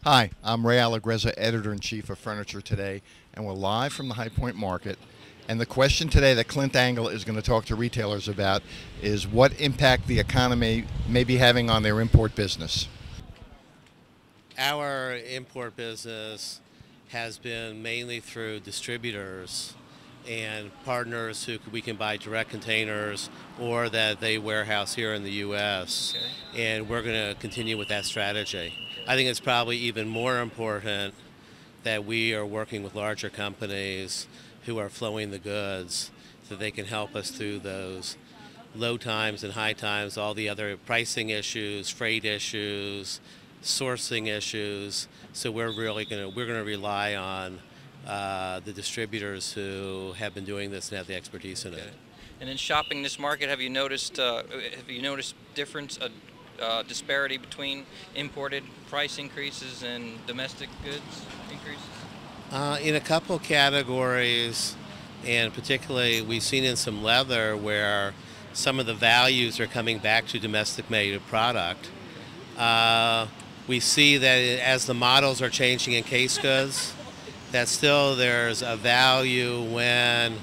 Hi, I'm Ray Allegrezza, Editor-in-Chief of Furniture Today, and we're live from the High Point Market. And the question today that Clint Engel is going to talk to retailers about is what impact the economy may be having on their import business. Our import business has been mainly through distributors and partners who we can buy direct containers or that they warehouse here in the U.S. Okay. And we're going to continue with that strategy. I think it's probably even more important that we are working with larger companies who are flowing the goods so they can help us through those low times and high times, all the other pricing issues, freight issues, sourcing issues. So we're gonna rely on the distributors who have been doing this and have the expertise in it. And in shopping this market, have you noticed difference, disparity between imported price increases and domestic goods increases? In a couple categories, and particularly we've seen in some leather where some of the values are coming back to domestic made product. We see that as the models are changing in case goods, that still there's a value when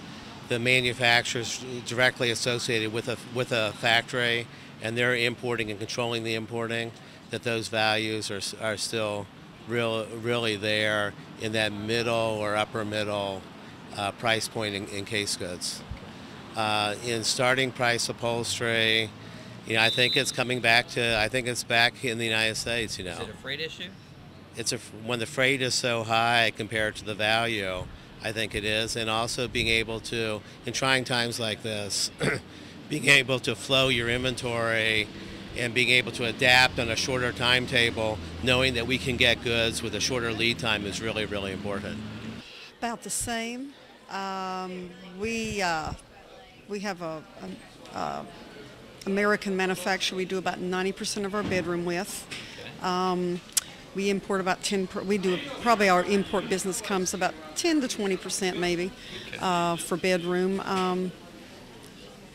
the manufacturer's directly associated with a factory and they're importing and controlling the importing, that those values are still really there in that middle or upper middle price point in case goods. In starting price upholstery, I think it's coming back to, I think it's back in the United States, Is it a freight issue? When the freight is so high compared to the value, I think it is, and also being able to, in trying times like this, being able to flow your inventory and being able to adapt on a shorter timetable, knowing that we can get goods with a shorter lead time is really, really important. About the same. We have a American manufacturer we do about 90% of our bedroom with. We import about 10. We do probably our import business comes about 10 to 20% maybe for bedroom.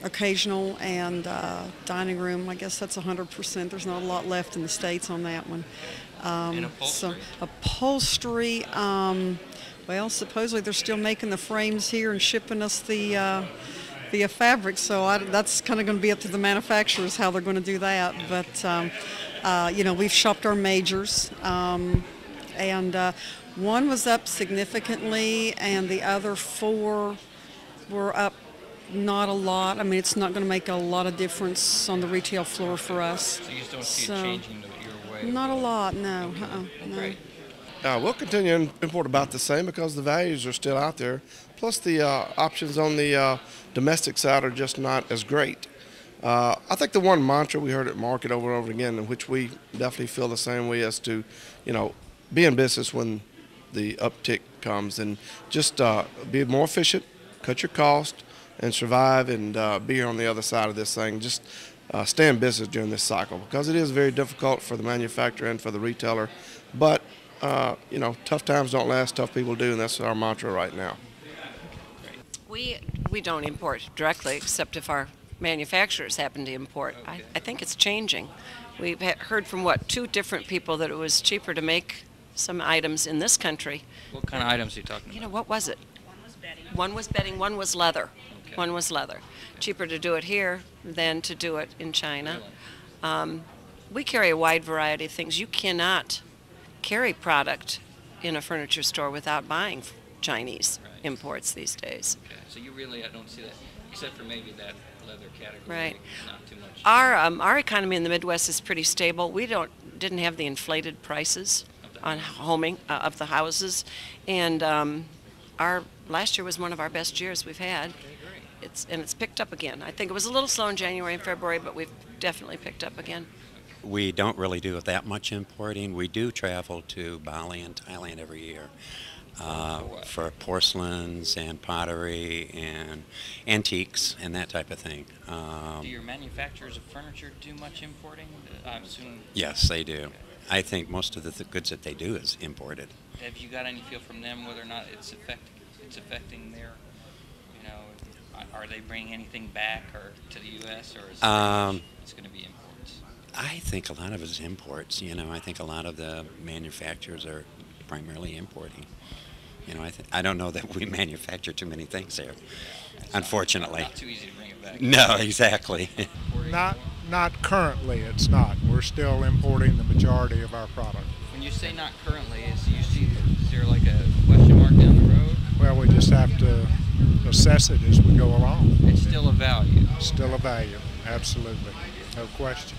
Occasional and dining room, I guess that's 100%. There's not a lot left in the States on that one. And upholstery? So upholstery, well, supposedly they're still making the frames here and shipping us the fabric, so that's kind of going to be up to the manufacturers how they're going to do that. But we've shopped our majors, and one was up significantly, and the other four were up not a lot. I mean, it's not going to make a lot of difference on the retail floor for us. So you just don't see it changing your way? Not a lot, no. No. Great. We'll continue to import about the same because the values are still out there. Plus, the options on the domestic side are just not as great. I think the one mantra we heard at market over and over again, in which we definitely feel the same way, as to, be in business when the uptick comes and just be more efficient, cut your cost, and survive and be here on the other side of this thing. Just stay in business during this cycle because it is very difficult for the manufacturer and for the retailer. But tough times don't last, tough people do, and that's our mantra right now. We don't import directly except if our manufacturers happen to import. I think it's changing. We've heard from, two different people that it was cheaper to make some items in this country. What kind of items are you talking about? What was it? One was bedding, one was leather. Okay. One was leather. Cheaper to do it here than to do it in China. We carry a wide variety of things. You cannot carry product in a furniture store without buying Chinese imports these days. Okay. So you really, I don't see that, except for maybe that leather category. Right. Not too much. Our economy in the Midwest is pretty stable. We didn't have the inflated prices on homing of the houses, and our last year was one of our best years we've had. Okay, great. It's picked up again. I think it was a little slow in January and February, but we've definitely picked up again. We don't really do that much importing. We do travel to Bali and Thailand every year for porcelains and pottery and antiques and that type of thing. Do your manufacturers of furniture do much importing? I'm assuming. Yes, they do. I think most of the goods that they do is imported. Have you got any feel from them whether or not it's affecting their, are they bringing anything back or to the U.S. or is it's going to be imports? I think a lot of it is imports. You know, I think a lot of the manufacturers are primarily importing. You know, I don't know that we manufacture too many things here, unfortunately. Not too easy to bring it back. No, exactly. Not currently, it's not. We're still importing the majority of our product. When you say not currently, is there like a question mark down the road? Well, we just have to assess it as we go along. It's still a value. Still a value, absolutely, no question.